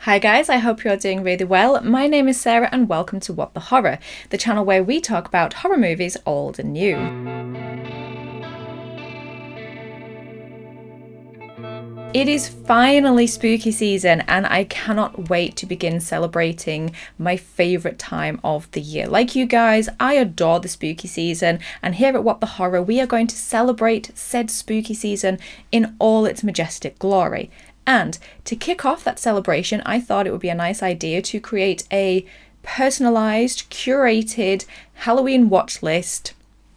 Hi guys, I hope you're doing really well. My name is Sarah and welcome to What the Horror, the channel where we talk about horror movies old and new. It is finally spooky season and I cannot wait to begin celebrating my favourite time of the year. Like you guys, I adore the spooky season, and here at What the Horror we are going to celebrate said spooky season in all its majestic glory. And to kick off that celebration, I thought it would be a nice idea to create a personalised, curated Halloween watch list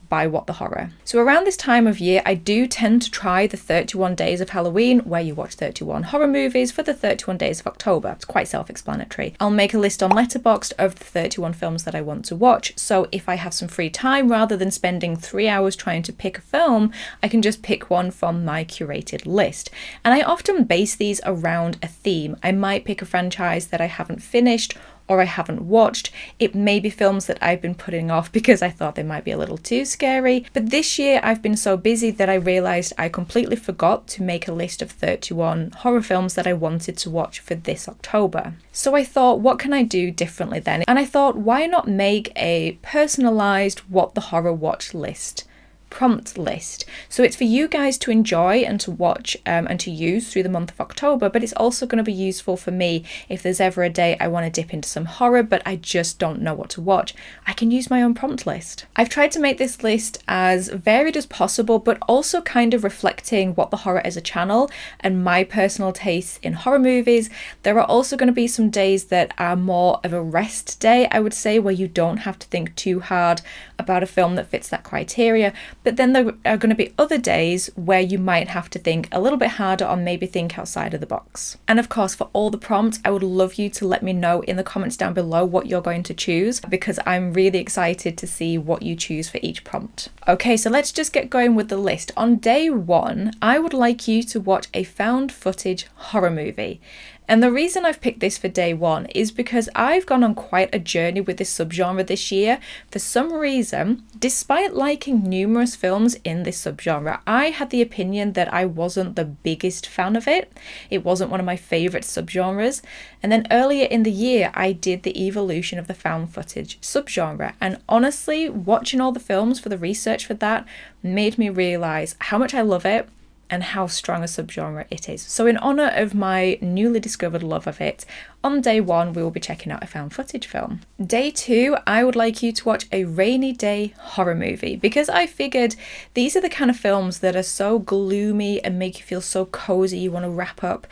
by What the Horror. So around this time of year, I do tend to try the 31 days of Halloween, where you watch 31 horror movies for the 31 days of October. It's quite self-explanatory. I'll make a list on Letterboxd of the 31 films that I want to watch, so if I have some free time, rather than spending 3 hours trying to pick a film, I can just pick one from my curated list. And I often base these around a theme. I might pick a franchise that I haven't finished or I haven't watched. It may be films that I've been putting off because I thought they might be a little too scary. But this year I've been so busy that I realised I completely forgot to make a list of 31 horror films that I wanted to watch for this October. So I thought, what can I do differently then? And I thought, why not make a personalised What the Horror watch list? Prompt list. So it's for you guys to enjoy and to watch and to use through the month of October, but it's also going to be useful for me if there's ever a day I want to dip into some horror but I just don't know what to watch. I can use my own prompt list. I've tried to make this list as varied as possible, but also kind of reflecting What the Horror as a channel and my personal tastes in horror movies. There are also going to be some days that are more of a rest day, I would say, where you don't have to think too hard about a film that fits that criteria. But then there are going to be other days where you might have to think a little bit harder or maybe think outside of the box. And of course, for all the prompts, I would love you to let me know in the comments down below what you're going to choose, because I'm really excited to see what you choose for each prompt. Okay, so let's just get going with the list. On day one, I would like you to watch a found footage horror movie. And the reason I've picked this for day one is because I've gone on quite a journey with this subgenre this year. For some reason, despite liking numerous films in this subgenre, I had the opinion that I wasn't the biggest fan of it. It wasn't one of my favourite subgenres. And then earlier in the year, I did the evolution of the found footage subgenre. And honestly, watching all the films for the research for that made me realise how much I love it and how strong a subgenre it is. So in honour of my newly discovered love of it, on day one we will be checking out a found footage film. Day two, I would like you to watch a rainy day horror movie, because I figured these are the kind of films that are so gloomy and make you feel so cozy you want to wrap up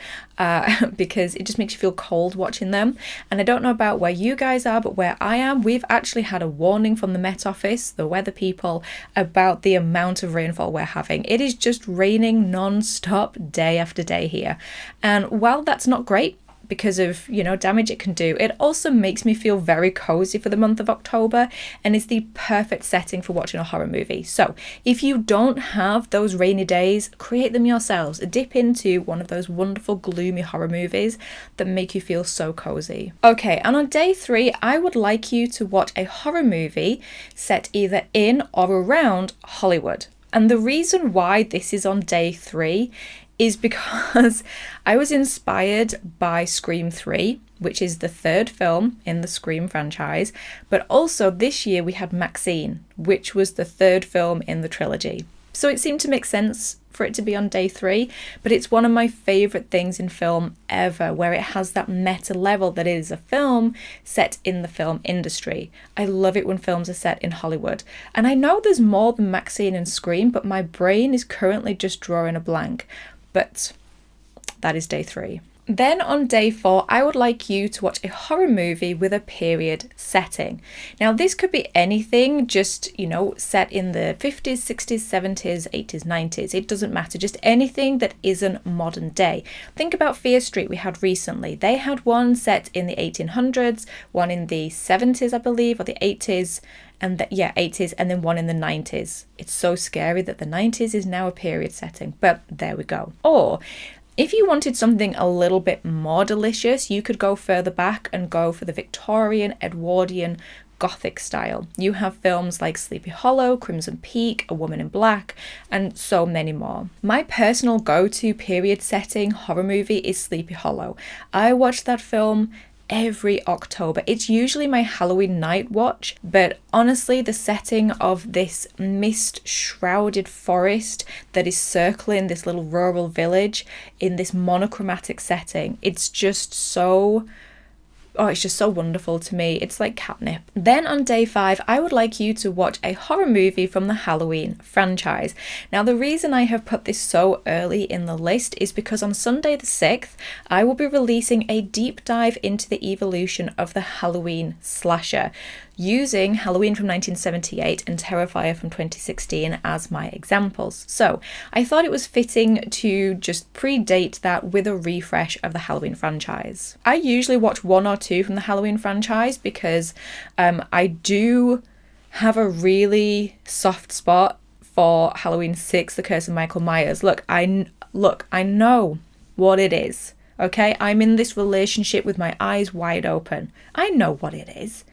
because it just makes you feel cold watching them. And I don't know about where you guys are, but where I am, we've actually had a warning from the Met Office, the weather people, about the amount of rainfall we're having. It is just raining non-stop day after day here. And while that's not great, because of, damage it can do, it also makes me feel very cozy for the month of October and is the perfect setting for watching a horror movie. So if you don't have those rainy days, create them yourselves. Dip into one of those wonderful gloomy horror movies that make you feel so cozy. Okay, and on day three, I would like you to watch a horror movie set either in or around Hollywood. And the reason why this is on day three is because I was inspired by Scream 3, which is the third film in the Scream franchise, but also this year we had Maxine, which was the third film in the trilogy. So it seemed to make sense for it to be on day three, but it's one of my favourite things in film ever, where it has that meta level that it is a film set in the film industry. I love it when films are set in Hollywood. And I know there's more than Maxine and Scream, but my brain is currently just drawing a blank. But that is day three. Then on day four, I would like you to watch a horror movie with a period setting. Now this could be anything, just, set in the 50s, 60s, 70s, 80s, 90s. It doesn't matter, just anything that isn't modern day. Think about Fear Street we had recently. They had one set in the 1800s, one in the 70s, I believe, or the 80s. And 80s, and then one in the 90s. It's so scary that the 90s is now a period setting, but there we go. Or if you wanted something a little bit more delicious, you could go further back and go for the Victorian, Edwardian Gothic style. You have films like Sleepy Hollow, Crimson Peak, A Woman in Black, and so many more. My personal go-to period setting horror movie is Sleepy Hollow. I watch that film every October. It's usually my Halloween night watch, but honestly, the setting of this mist-shrouded forest that is circling this little rural village in this monochromatic setting, it's just so wonderful to me. It's like catnip. Then on day 5, I would like you to watch a horror movie from the Halloween franchise. Now, the reason I have put this so early in the list is because on Sunday the 6th, I will be releasing a deep dive into the evolution of the Halloween slasher, using Halloween from 1978 and Terrifier from 2016 as my examples. So I thought it was fitting to just predate that with a refresh of the Halloween franchise. I usually watch 1 or 2 from the Halloween franchise because I do have a really soft spot for Halloween 6, The Curse of Michael Myers. Look, I know what it is. Okay, I'm in this relationship with my eyes wide open. I know what it is.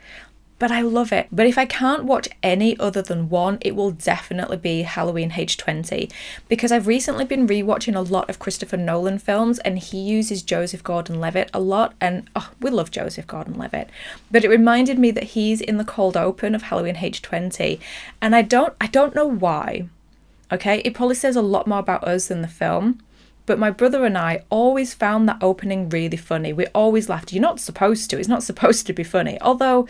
But I love it. But if I can't watch any other than one, it will definitely be Halloween H20, because I've recently been rewatching a lot of Christopher Nolan films and he uses Joseph Gordon-Levitt a lot, and we love Joseph Gordon-Levitt. But it reminded me that he's in the cold open of Halloween H20, and I don't know why. Okay, it probably says a lot more about us than the film. But my brother and I always found that opening really funny. We always laughed. You're not supposed to. It's not supposed to be funny. Although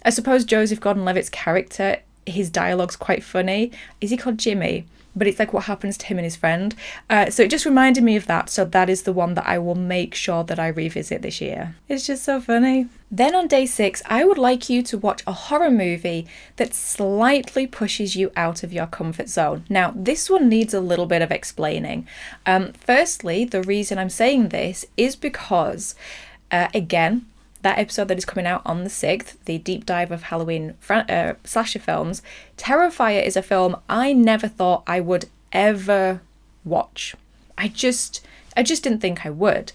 I suppose Joseph Gordon-Levitt's character, his dialogue's quite funny. Is he called Jimmy? But it's like what happens to him and his friend. So it just reminded me of that. So that is the one that I will make sure that I revisit this year. It's just so funny. Then on day 6, I would like you to watch a horror movie that slightly pushes you out of your comfort zone. Now, this one needs a little bit of explaining. Firstly, the reason I'm saying this is because, again, that episode that is coming out on the 6th, the deep dive of Halloween slasher films, Terrifier is a film I never thought I would ever watch. I just didn't think I would.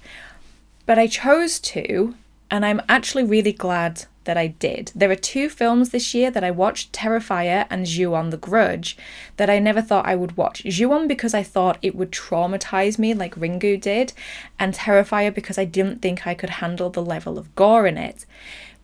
But I chose to, and I'm actually really glad that I did. There are 2 films this year that I watched, Terrifier and Ju-on the Grudge, that I never thought I would watch. Ju-on because I thought it would traumatize me like Ringu did, and Terrifier because I didn't think I could handle the level of gore in it.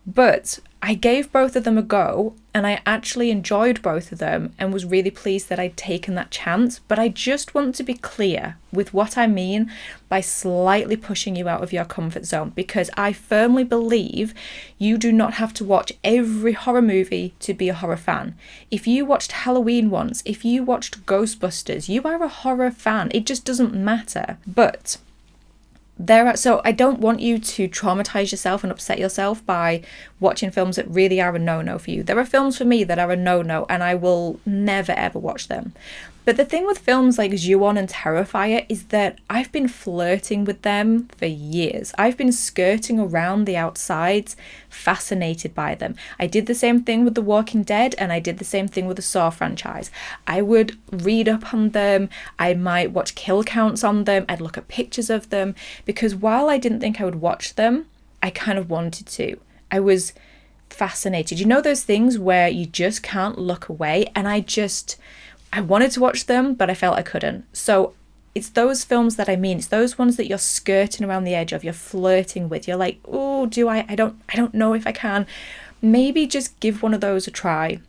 But I gave both of them a go, and I actually enjoyed both of them and was really pleased that I'd taken that chance. But I just want to be clear with what I mean by slightly pushing you out of your comfort zone, because I firmly believe you do not have to watch every horror movie to be a horror fan. If you watched Halloween once, if you watched Ghostbusters, you are a horror fan. It just doesn't matter. But so I don't want you to traumatize yourself and upset yourself by watching films that really are a no-no for you. There are films for me that are a no-no, and I will never ever watch them. But the thing with films like Ju-on and Terrifier is that I've been flirting with them for years. I've been skirting around the outsides, fascinated by them. I did the same thing with The Walking Dead, and I did the same thing with the Saw franchise. I would read up on them, I might watch kill counts on them, I'd look at pictures of them, because while I didn't think I would watch them, I kind of wanted to. I was fascinated. You know those things where you just can't look away, and I wanted to watch them, but I felt I couldn't. So it's those films that I mean. It's those ones that you're skirting around the edge of, you're flirting with. You're like, oh, do I don't know if I can. Maybe just give one of those a try,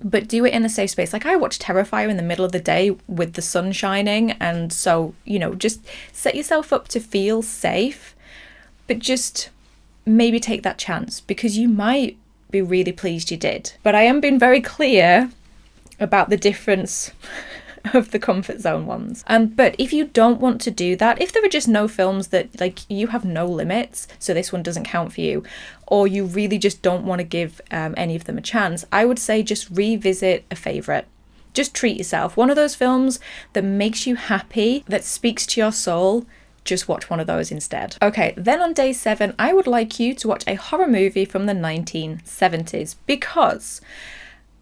but do it in a safe space. Like I watched Terrifier in the middle of the day with the sun shining, and so, just set yourself up to feel safe, but just maybe take that chance, because you might be really pleased you did. But I am being very clear about the difference of the comfort zone ones. But if you don't want to do that, if there are just no films that, like, you have no limits, so this one doesn't count for you, or you really just don't want to give any of them a chance, I would say just revisit a favourite. Just treat yourself. One of those films that makes you happy, that speaks to your soul, just watch one of those instead. Okay, then on day 7, I would like you to watch a horror movie from the 1970s, because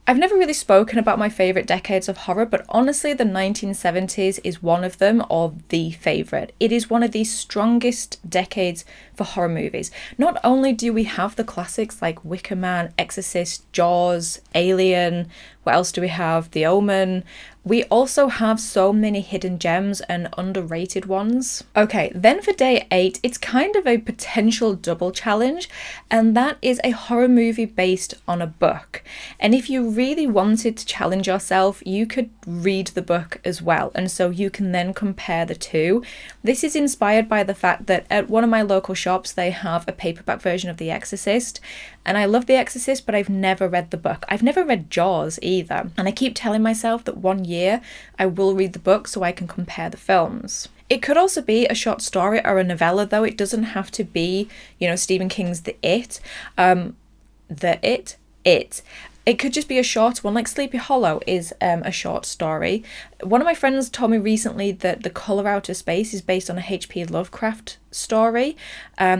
I've never really spoken about my favourite decades of horror, but honestly the 1970s is one of them, or the favourite. It is one of the strongest decades for horror movies. Not only do we have the classics like Wicker Man, Exorcist, Jaws, Alien, what else do we have? The Omen. We also have so many hidden gems and underrated ones. Okay, then for day 8, it's kind of a potential double challenge, and that is a horror movie based on a book. And if you really wanted to challenge yourself, you could read the book as well, and so you can then compare the two. This is inspired by the fact that at one of my local shops they have a paperback version of The Exorcist, and I love The Exorcist, but I've never read the book. I've never read Jaws either, and I keep telling myself that one year I will read the book so I can compare the films. It could also be a short story or a novella, though. It doesn't have to be, Stephen King's The It. It could just be a short one, like Sleepy Hollow is a short story. One of my friends told me recently that The Colour Out of Space is based on a H.P. Lovecraft story.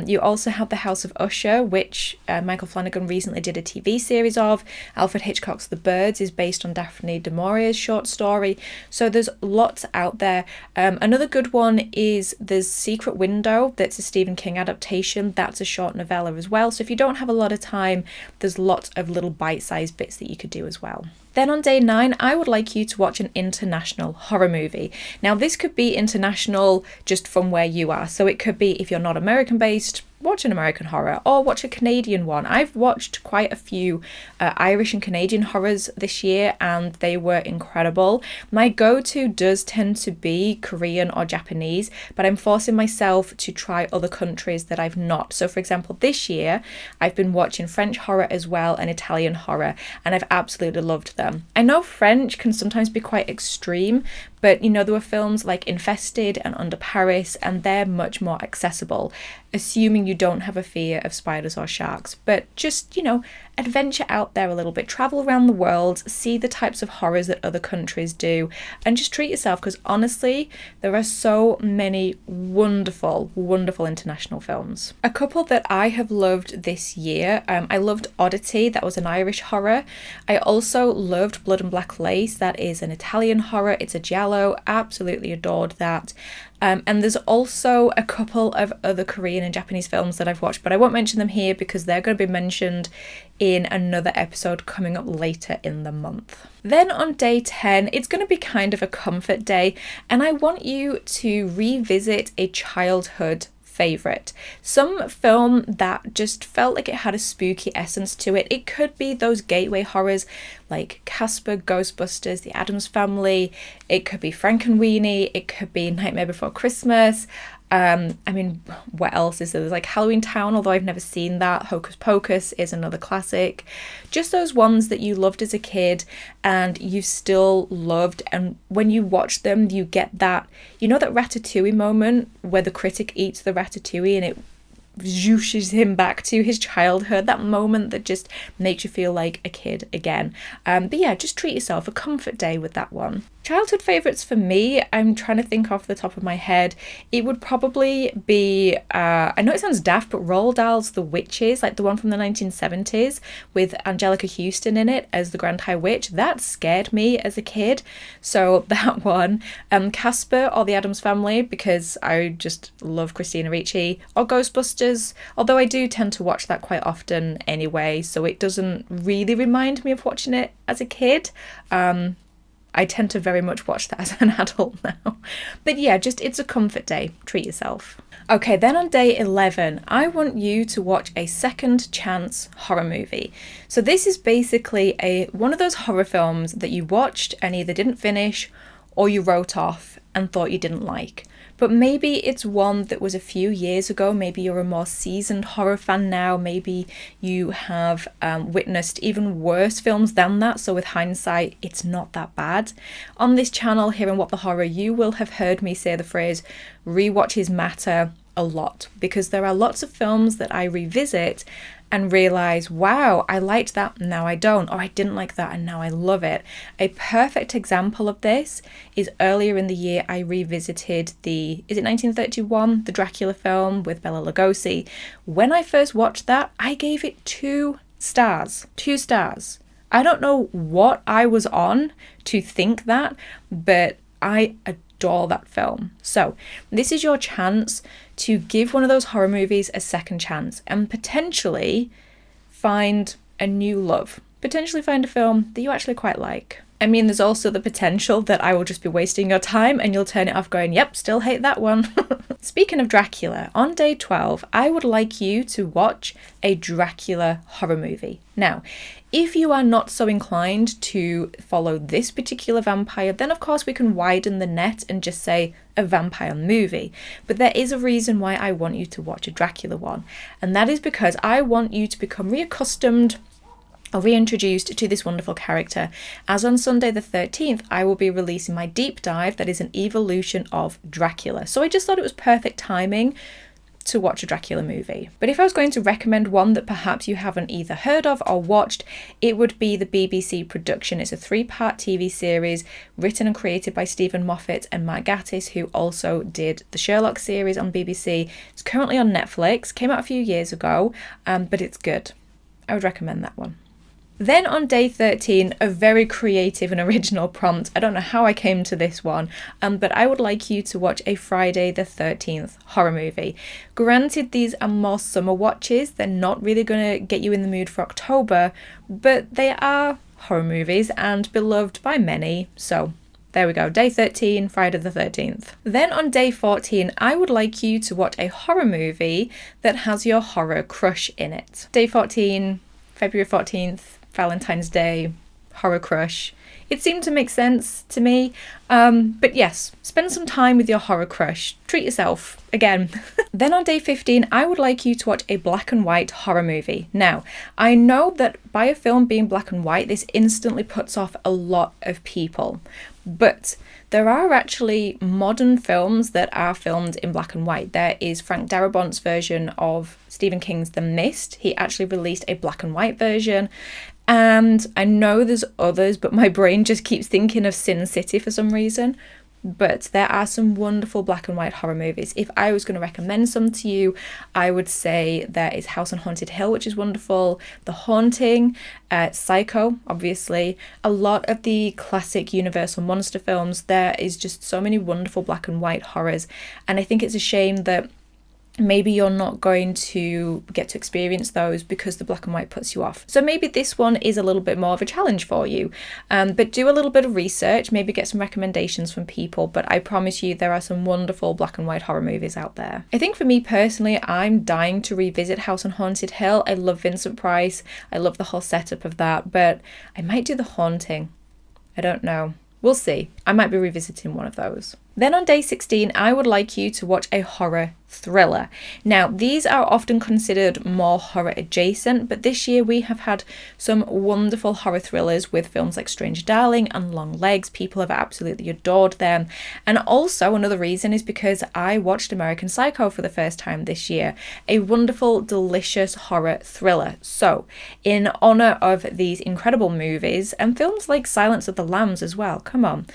You also have The House of Usher, which Michael Flanagan recently did a TV series of. Alfred Hitchcock's The Birds is based on Daphne du Maurier's short story. So there's lots out there. Another good one is there's Secret Window, that's a Stephen King adaptation. That's a short novella as well. So if you don't have a lot of time, there's lots of little bite-sized bits that you could do as well. Then on day 9, I would like you to watch an international horror movie. Now this could be international just from where you are. So it could be, if you're not American based, watch an American horror or watch a Canadian one. I've watched quite a few Irish and Canadian horrors this year and they were incredible. My go-to does tend to be Korean or Japanese, but I'm forcing myself to try other countries that I've not. So for example, this year I've been watching French horror as well and Italian horror, and I've absolutely loved them. I know French can sometimes be quite extreme, but there were films like Infested and Under Paris, and they're much more accessible, assuming you don't have a fear of spiders or sharks. But just, adventure out there a little bit, travel around the world, see the types of horrors that other countries do, and just treat yourself, because honestly, there are so many wonderful, wonderful international films. A couple that I have loved this year, I loved Oddity, that was an Irish horror. I also loved Blood and Black Lace, that is an Italian horror. It's a giallo, absolutely adored that. And there's also a couple of other Korean and Japanese films that I've watched, but I won't mention them here because they're going to be mentioned in another episode coming up later in the month. Then on day 10, it's going to be kind of a comfort day, and I want you to revisit a childhood favourite. Some film that just felt like it had a spooky essence to it. It could be those gateway horrors like Casper, Ghostbusters, The Addams Family. It could be Frankenweenie. It could be Nightmare Before Christmas. What else is there? There's like Halloween Town, although I've never seen that. Hocus Pocus is another classic. Just those ones that you loved as a kid and you still loved, and when you watch them you get that, that Ratatouille moment where the critic eats the ratatouille and it zooshes him back to his childhood, that moment that just makes you feel like a kid again. But yeah, just treat yourself, a comfort day with that one. Childhood favourites for me, I'm trying to think off the top of my head. It would probably be, I know it sounds daft, but Roald Dahl's The Witches, like the one from the 1970s with Angelica Houston in it as the Grand High Witch. That scared me as a kid. So that one. Casper or The Addams Family, because I just love Christina Ricci. Or Ghostbusters, although I do tend to watch that quite often anyway, so it doesn't really remind me of watching it as a kid. I tend to very much watch that as an adult now. But yeah, just it's a comfort day. Treat yourself. Okay, then on day 11, I want you to watch a second chance horror movie. So this is basically one of those horror films that you watched and either didn't finish or you wrote off and thought you didn't like. But maybe it's one that was a few years ago. Maybe you're a more seasoned horror fan now. Maybe you have witnessed even worse films than that. So with hindsight, it's not that bad. On this channel here in What the Horror, you will have heard me say the phrase rewatches matter a lot, because there are lots of films that I revisit and realise, wow, I liked that and now I don't, or I didn't like that and now I love it. A perfect example of this is earlier in the year I revisited is it 1931, the Dracula film with Bela Lugosi. When I first watched that, I gave it 2 stars. 2 stars. I don't know what I was on to think that, but I adore that film. So this is your chance to give one of those horror movies a second chance and potentially find a new love. Potentially find a film that you actually quite like. I mean, there's also the potential that I will just be wasting your time and you'll turn it off going, yep, still hate that one. Speaking of Dracula, on day 12, I would like you to watch a Dracula horror movie. Now, if you are not so inclined to follow this particular vampire, then of course we can widen the net and just say a vampire movie. But there is a reason why I want you to watch a Dracula one. And that is because I want you to become reaccustomed or reintroduced to this wonderful character, as on Sunday the 13th I will be releasing my deep dive that is an evolution of Dracula. So I just thought it was perfect timing to watch a Dracula movie. But if I was going to recommend one that perhaps you haven't either heard of or watched, it would be the BBC production. It's a 3-part TV series written and created by Stephen Moffat and Mark Gatiss, who also did the Sherlock series on BBC. It's currently on Netflix, came out a few years ago, but it's good. I would recommend that one. Then on day 13, a very creative and original prompt. I don't know how I came to this one, but I would like you to watch a Friday the 13th horror movie. Granted, these are more summer watches. They're not really going to get you in the mood for October, but they are horror movies and beloved by many, so there we go, day 13, Friday the 13th. Then on day 14, I would like you to watch a horror movie that has your horror crush in it. Day 14, February 14th, Valentine's Day, horror crush. It seemed to make sense to me. But yes, spend some time with your horror crush. Treat yourself, again. Then on day 15, I would like you to watch a black and white horror movie. Now, I know that by a film being black and white, this instantly puts off a lot of people. But there are actually modern films that are filmed in black and white. There is Frank Darabont's version of Stephen King's The Mist. He actually released a black and white version. And I know there's others, but my brain just keeps thinking of Sin City for some reason. But there are some wonderful black and white horror movies. If I was going to recommend some to you, I would say there is House on Haunted Hill, which is wonderful. The Haunting, Psycho, obviously. A lot of the classic Universal monster films. There is just so many wonderful black and white horrors. And I think it's a shame that maybe you're not going to get to experience those because the black and white puts you off. So maybe this one is a little bit more of a challenge for you. But do a little bit of research, maybe get some recommendations from people. But I promise you there are some wonderful black and white horror movies out there. I think for me personally, I'm dying to revisit House on Haunted Hill. I love Vincent Price. I love the whole setup of that. But I might do The Haunting. I don't know. We'll see. I might be revisiting one of those. Then on day 16, I would like you to watch a horror thriller. Now, these are often considered more horror adjacent, but this year we have had some wonderful horror thrillers with films like Stranger Darling and Long Legs. People have absolutely adored them. And also another reason is because I watched American Psycho for the first time this year. A wonderful, delicious horror thriller. So, in honor of these incredible movies and films like Silence of the Lambs as well, come on.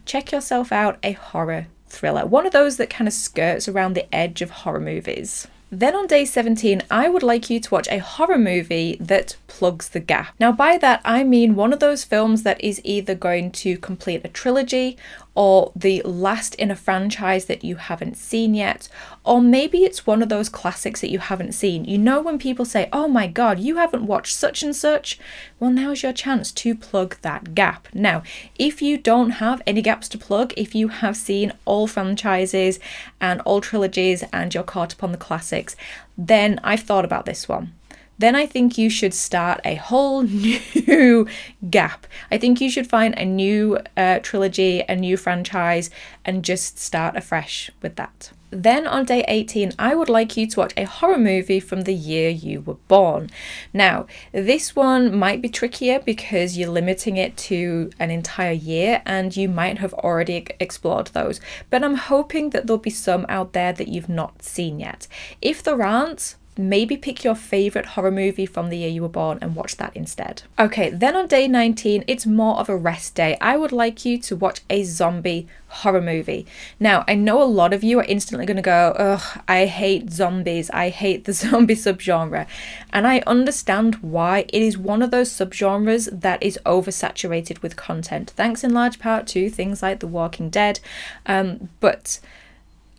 Check yourself out a horror thriller. One of those that kind of skirts around the edge of horror movies. Then on day 17, I would like you to watch a horror movie that plugs the gap. Now by that, I mean one of those films that is either going to complete a trilogy or the last in a franchise that you haven't seen yet, or maybe it's one of those classics that you haven't seen. You know when people say, oh my god, you haven't watched such and such? Well, now's your chance to plug that gap. Now, if you don't have any gaps to plug, if you have seen all franchises and all trilogies and you're caught up on the classics, then I've thought about this one. Then I think you should start a whole new gap. I think you should find a new trilogy, a new franchise, and just start afresh with that. Then on day 18, I would like you to watch a horror movie from the year you were born. Now, this one might be trickier because you're limiting it to an entire year and you might have already explored those. But I'm hoping that there'll be some out there that you've not seen yet. If there aren't, maybe pick your favourite horror movie from the year you were born and watch that instead. Okay, then on day 19, it's more of a rest day. I would like you to watch a zombie horror movie. Now, I know a lot of you are instantly going to go, ugh, I hate zombies. I hate the zombie subgenre. And I understand why. It is one of those subgenres that is oversaturated with content, thanks in large part to things like The Walking Dead. But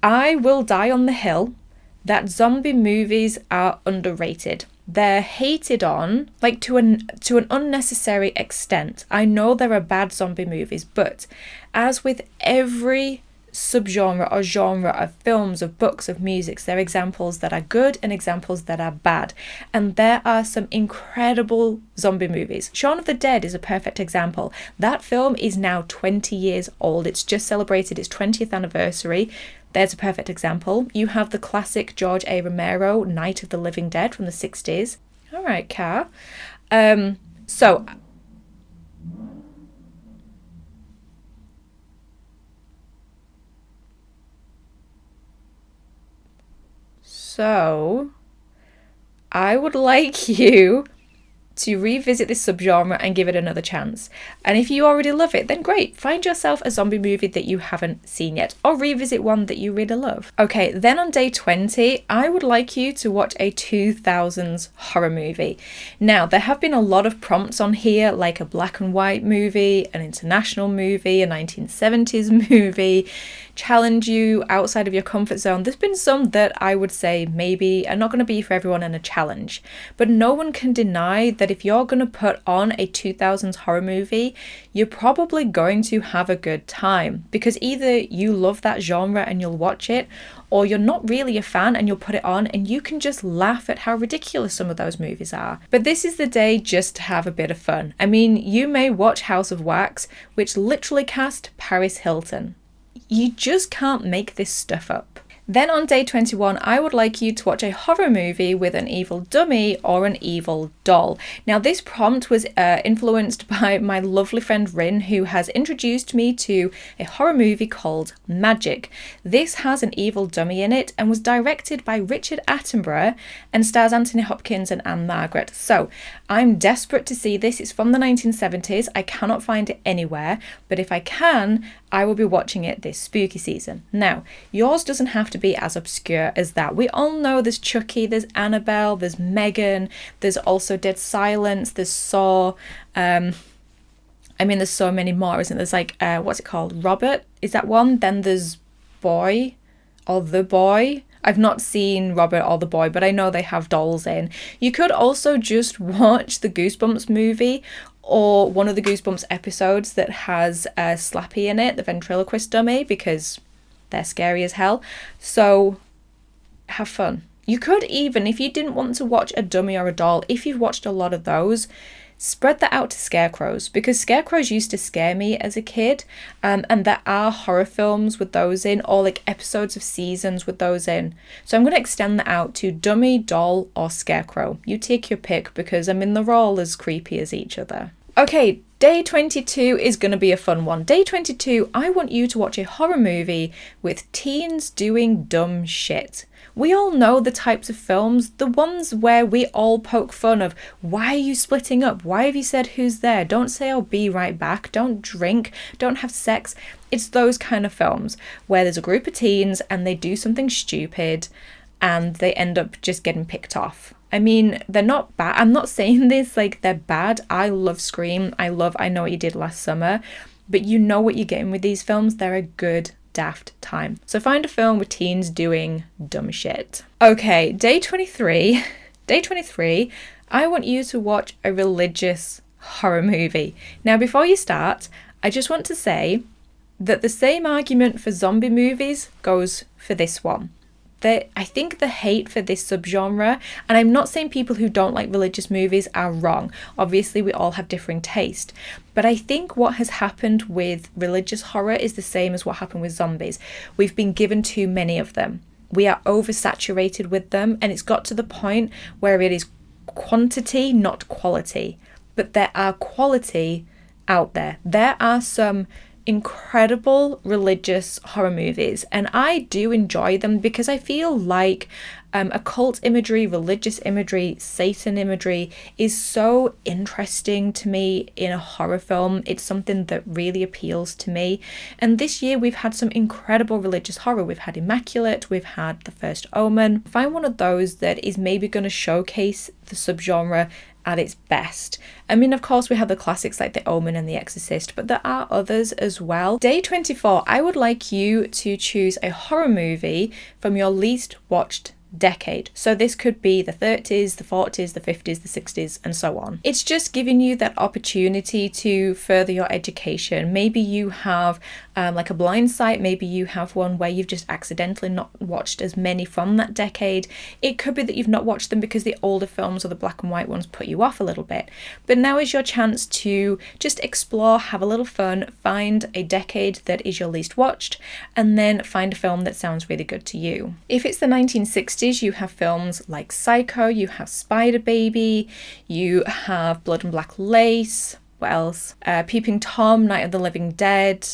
I will die on the hill that zombie movies are underrated. They're hated on, like, to an unnecessary extent. I know there are bad zombie movies, but as with every subgenre or genre of films, of books, of music, there are examples that are good and examples that are bad. And there are some incredible zombie movies. Shaun of the Dead is a perfect example. That film is now 20 years old. It's just celebrated its 20th anniversary. There's a perfect example. You have the classic George A. Romero, Night of the Living Dead from the 60s. All right, Car. So I would like you to revisit this subgenre and give it another chance. And if you already love it, then great. Find yourself a zombie movie that you haven't seen yet, or revisit one that you really love. Okay, then on day 20, I would like you to watch a 2000s horror movie. Now, there have been a lot of prompts on here, like a black and white movie, an international movie, a 1970s movie, challenge you outside of your comfort zone. There's been some that I would say maybe are not going to be for everyone and a challenge. But no one can deny that if you're going to put on a 2000s horror movie, you're probably going to have a good time, because either you love that genre and you'll watch it, or you're not really a fan and you'll put it on and you can just laugh at how ridiculous some of those movies are. But this is the day just to have a bit of fun. I mean, you may watch House of Wax, which literally cast Paris Hilton. You just can't make this stuff up. Then on day 21, I would like you to watch a horror movie with an evil dummy or an evil doll. Now, this prompt was influenced by my lovely friend Rin, who has introduced me to a horror movie called Magic. This has an evil dummy in it and was directed by Richard Attenborough and stars Anthony Hopkins and Anne Margaret. So I'm desperate to see this. It's from the 1970s. I cannot find it anywhere, but if I can, I will be watching it this spooky season. Now, yours doesn't have to be as obscure as that. We all know there's Chucky, there's Annabelle, there's Megan, there's also Dead Silence, there's Saw. There's so many more, isn't there? There's like, what's it called? Robert? Is that one? Then there's Boy or The Boy. I've not seen Robert or The Boy, but I know they have dolls in. You could also just watch the Goosebumps movie or one of the Goosebumps episodes that has Slappy in it, the ventriloquist dummy, because they're scary as hell. So have fun. You could even, if you didn't want to watch a dummy or a doll, if you've watched a lot of those, spread that out to scarecrows, because scarecrows used to scare me as a kid, and there are horror films with those in, or like episodes of seasons with those in. So I'm going to extend that out to dummy, doll, or scarecrow. You take your pick, because they're all as creepy as each other. Okay, day 22 is going to be a fun one. Day 22, I want you to watch a horror movie with teens doing dumb shit. We all know the types of films, the ones where we all poke fun of, why are you splitting up? Why have you said who's there? Don't say I'll be right back. Don't drink. Don't have sex. It's those kind of films where there's a group of teens and they do something stupid and they end up just getting picked off. I mean, they're not bad. I'm not saying this like they're bad. I love Scream. I Know What You Did Last Summer. But you know what you're getting with these films. They're a good daft time. So find a film with teens doing dumb shit. Okay, day 23. Day 23, I want you to watch a religious horror movie. Now, before you start, I just want to say that the same argument for zombie movies goes for this one. I think the hate for this subgenre, and I'm not saying people who don't like religious movies are wrong. Obviously, we all have differing taste. But I think what has happened with religious horror is the same as what happened with zombies. We've been given too many of them. We are oversaturated with them, and it's got to the point where it is quantity, not quality. But there are quality out there. There are some incredible religious horror movies, and I do enjoy them because I feel like Occult imagery, religious imagery, Satan imagery is so interesting to me in a horror film. It's something that really appeals to me. And this year we've had some incredible religious horror. We've had Immaculate, we've had The First Omen. Find one of those that is maybe going to showcase the subgenre at its best. I mean, of course, we have the classics like The Omen and The Exorcist, but there are others as well. Day 24, I would like you to choose a horror movie from your least watched decade. So this could be the 30s, the 40s, the 50s, the 60s, and so on. It's just giving you that opportunity to further your education. Maybe you have like a blind site, maybe you have one where you've just accidentally not watched as many from that decade. It could be that you've not watched them because the older films or the black and white ones put you off a little bit. But now is your chance to just explore, have a little fun, find a decade that is your least watched, and then find a film that sounds really good to you. If it's the 1960s, you have films like Psycho, you have Spider Baby, you have Blood and Black Lace, what else? Peeping Tom, Night of the Living Dead,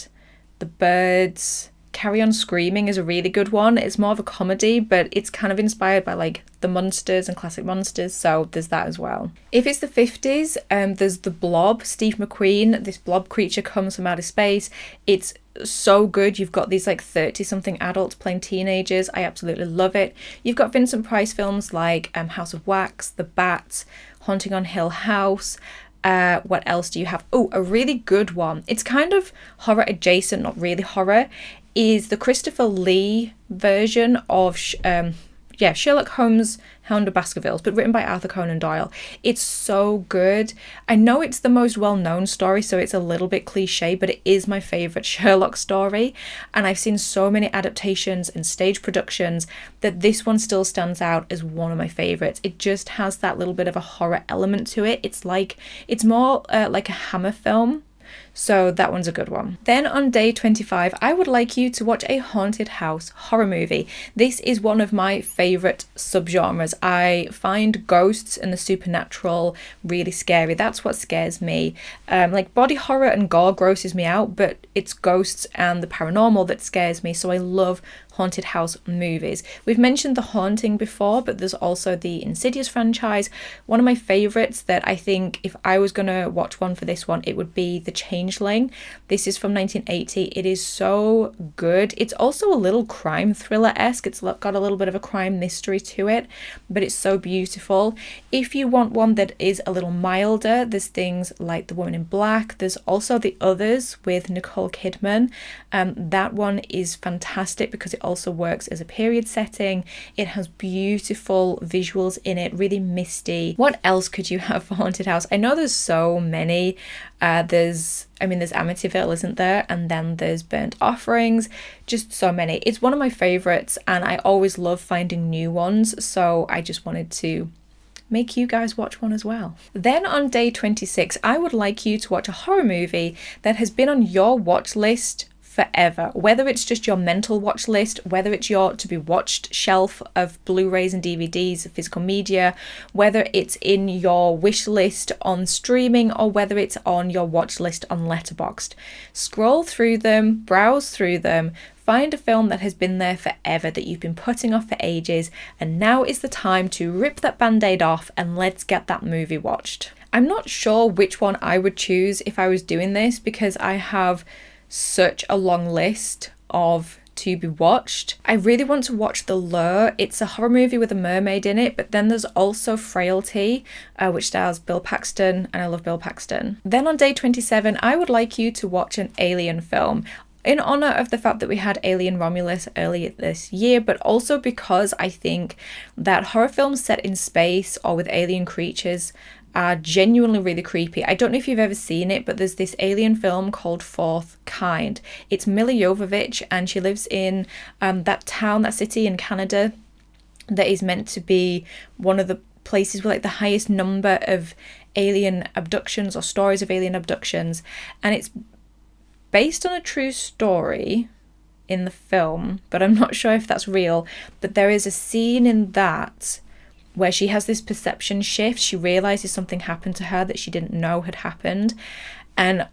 The Birds. Carry On Screaming is a really good one. It's more of a comedy, but it's kind of inspired by like the monsters and classic monsters, so there's that as well. If it's the 50s, there's The Blob, Steve McQueen. This blob creature comes from outer space. It's so good. You've got these like 30-something adults playing teenagers. I absolutely love it. You've got Vincent Price films like House of Wax, The Bat, Haunting on Hill House. What else do you have? Oh, a really good one. It's kind of horror adjacent, not really horror, is the Christopher Lee version of Sherlock Holmes, Hound of Baskervilles, but written by Arthur Conan Doyle. It's so good. I know it's the most well-known story, so it's a little bit cliche, but it is my favourite Sherlock story. And I've seen so many adaptations and stage productions that this one still stands out as one of my favourites. It just has that little bit of a horror element to it. It's more like a Hammer film. So that one's a good one. Then on day 25, I would like you to watch a haunted house horror movie. This is one of my favourite subgenres. I find ghosts and the supernatural really scary. That's what scares me. Like body horror and gore grosses me out, but it's ghosts and the paranormal that scares me. So I love haunted house movies. We've mentioned The Haunting before, but there's also the Insidious franchise. One of my favourites that I think if I was going to watch one for this one, it would be The Changeling. This is from 1980. It is so good. It's also a little crime thriller-esque. It's got a little bit of a crime mystery to it, but it's so beautiful. If you want one that is a little milder, there's things like The Woman in Black. There's also The Others with Nicole Kidman. That one is fantastic because it also works as a period setting. It has beautiful visuals in it, really misty. What else could you have for haunted house? I know there's so many. There's Amityville, isn't there? And then there's Burnt Offerings, just so many. It's one of my favorites and I always love finding new ones, so I just wanted to make you guys watch one as well. Then on day 26, I would like you to watch a horror movie that has been on your watch list forever, whether it's just your mental watch list, whether it's your to be watched shelf of Blu-rays and DVDs, physical media, whether it's in your wish list on streaming, or whether it's on your watch list on Letterboxd. Scroll through them, browse through them, find a film that has been there forever, that you've been putting off for ages, and now is the time to rip that band-aid off and let's get that movie watched. I'm not sure which one I would choose if I was doing this because I have such a long list of to be watched. I really want to watch The Lure. It's a horror movie with a mermaid in it, but then there's also Frailty, which stars Bill Paxton, and I love Bill Paxton. Then on day 27, I would like you to watch an alien film. In honour of the fact that we had Alien Romulus earlier this year, but also because I think that horror films set in space or with alien creatures are genuinely really creepy. I don't know if you've ever seen it, but there's this alien film called Fourth Kind. It's Milla Jovovich, and she lives in that city in Canada that is meant to be one of the places with like the highest number of alien abductions or stories of alien abductions, and it's based on a true story in the film, but I'm not sure if that's real. But there is a scene in that where she has this perception shift. She realizes something happened to her that she didn't know had happened, and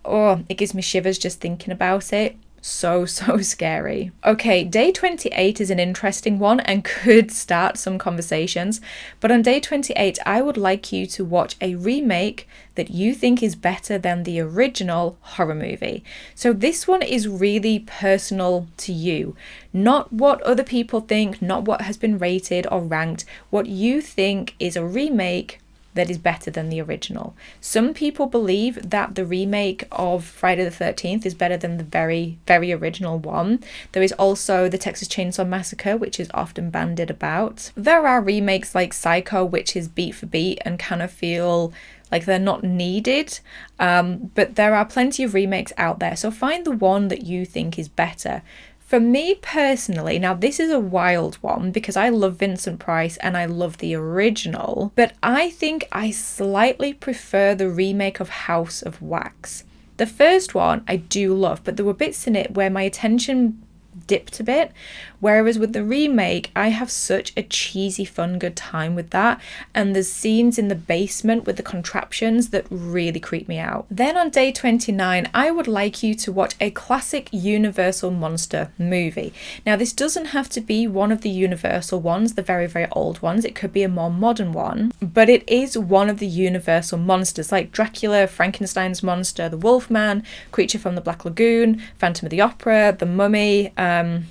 it gives me shivers just thinking about it. so scary. Okay, day 28 is an interesting one and could start some conversations, but on day 28 I would like you to watch a remake that you think is better than the original horror movie. So this one is really personal to you, not what other people think, not what has been rated or ranked, what you think is a remake that is better than the original. Some people believe that the remake of Friday the 13th is better than the very original one. There is also the Texas Chainsaw Massacre, which is often bandied about. There are remakes like Psycho, which is beat for beat and kind of feel like they're not needed, but there are plenty of remakes out there, so find the one that you think is better. For me personally, now this is a wild one because I love Vincent Price and I love the original, but I think I slightly prefer the remake of House of Wax. The first one I do love, but there were bits in it where my attention dipped a bit, whereas with the remake I have such a cheesy fun good time with that, and there's scenes in the basement with the contraptions that really creep me out. Then on day 29 I would like you to watch a classic Universal monster movie. Now this doesn't have to be one of the Universal ones, the very old ones, it could be a more modern one, but it is one of the Universal monsters like Dracula, Frankenstein's monster, the Wolfman, Creature from the Black Lagoon, Phantom of the Opera, the Mummy, am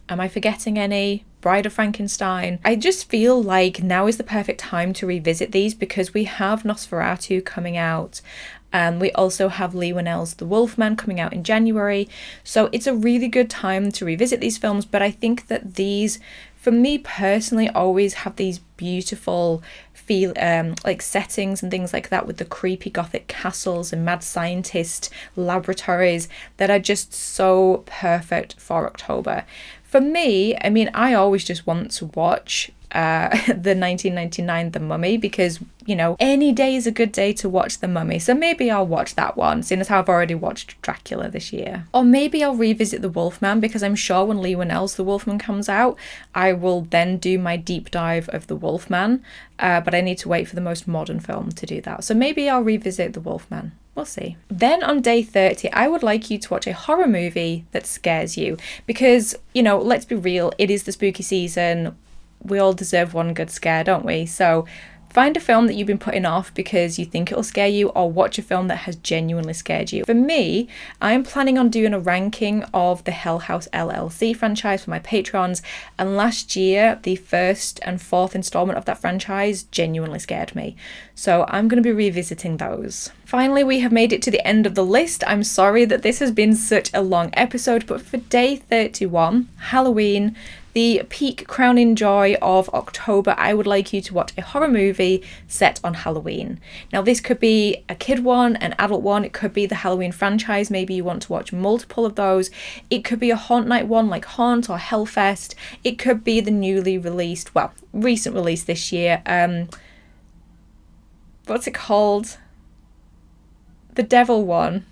I forgetting any? Bride of Frankenstein. I just feel like now is the perfect time to revisit these because we have Nosferatu coming out. We also have Leigh Whannell's The Wolfman coming out in January. So it's a really good time to revisit these films, but I think that these, for me personally, always have these beautiful like settings and things like that with the creepy gothic castles and mad scientist laboratories that are just so perfect for October. For me, I mean, I always just want to watch the 1999 The Mummy because, you know, any day is a good day to watch The Mummy, so maybe I'll watch that one, seeing as how I've already watched Dracula this year. Or maybe I'll revisit The Wolfman because I'm sure when Leigh Whannell's The Wolfman comes out I will then do my deep dive of The Wolfman, but I need to wait for the most modern film to do that, so maybe I'll revisit The Wolfman. We'll see. Then on day 30, I would like you to watch a horror movie that scares you because, you know, let's be real, it is the spooky season. We all deserve one good scare, don't we? So find a film that you've been putting off because you think it'll scare you, or watch a film that has genuinely scared you. For me, I'm planning on doing a ranking of the Hell House LLC franchise for my patrons, and last year the first and fourth installment of that franchise genuinely scared me. So I'm going to be revisiting those. Finally, we have made it to the end of the list. I'm sorry that this has been such a long episode, but for day 31, Halloween, the peak crowning joy of October, I would like you to watch a horror movie set on Halloween. Now this could be a kid one, an adult one, it could be the Halloween franchise, maybe you want to watch multiple of those. It could be a haunt night one like Haunt or Hellfest. It could be the newly released, well, recent release this year, what's it called? The Devil one.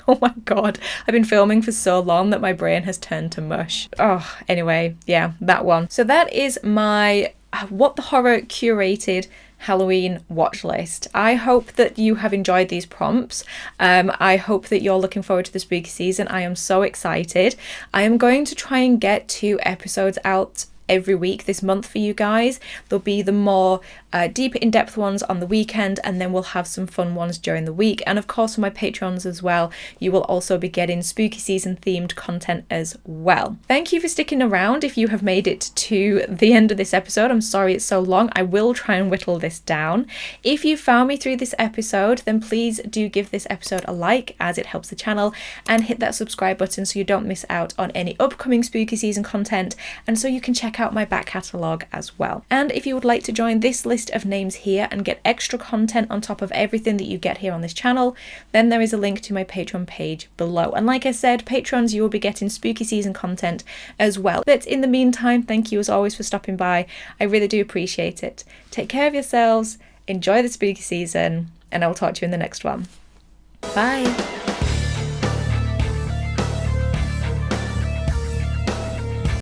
Oh my god, I've been filming for so long that my brain has turned to mush. Oh, anyway, yeah, that one. So that is my What the Horror curated Halloween watch list. I hope that you have enjoyed these prompts. I hope that you're looking forward to the spooky season. I am so excited. I am going to try and get 2 episodes out every week this month for you guys. There'll be the more deeper in-depth ones on the weekend, and then we'll have some fun ones during the week. And of course for my patrons as well, you will also be getting spooky season themed content as well. Thank you for sticking around. If you have made it to the end of this episode, I'm sorry it's so long. I will try and whittle this down. If you found me through this episode, then please do give this episode a like, as it helps the channel, and hit that subscribe button so you don't miss out on any upcoming spooky season content, and so you can check out my back catalogue as well. And if you would like to join this list of names here and get extra content on top of everything that you get here on this channel, then there is a link to my Patreon page below. And like I said, patrons, you will be getting spooky season content as well. But in the meantime, thank you as always for stopping by. I really do appreciate it. Take care of yourselves, enjoy the spooky season, and I will talk to you in the next one. Bye!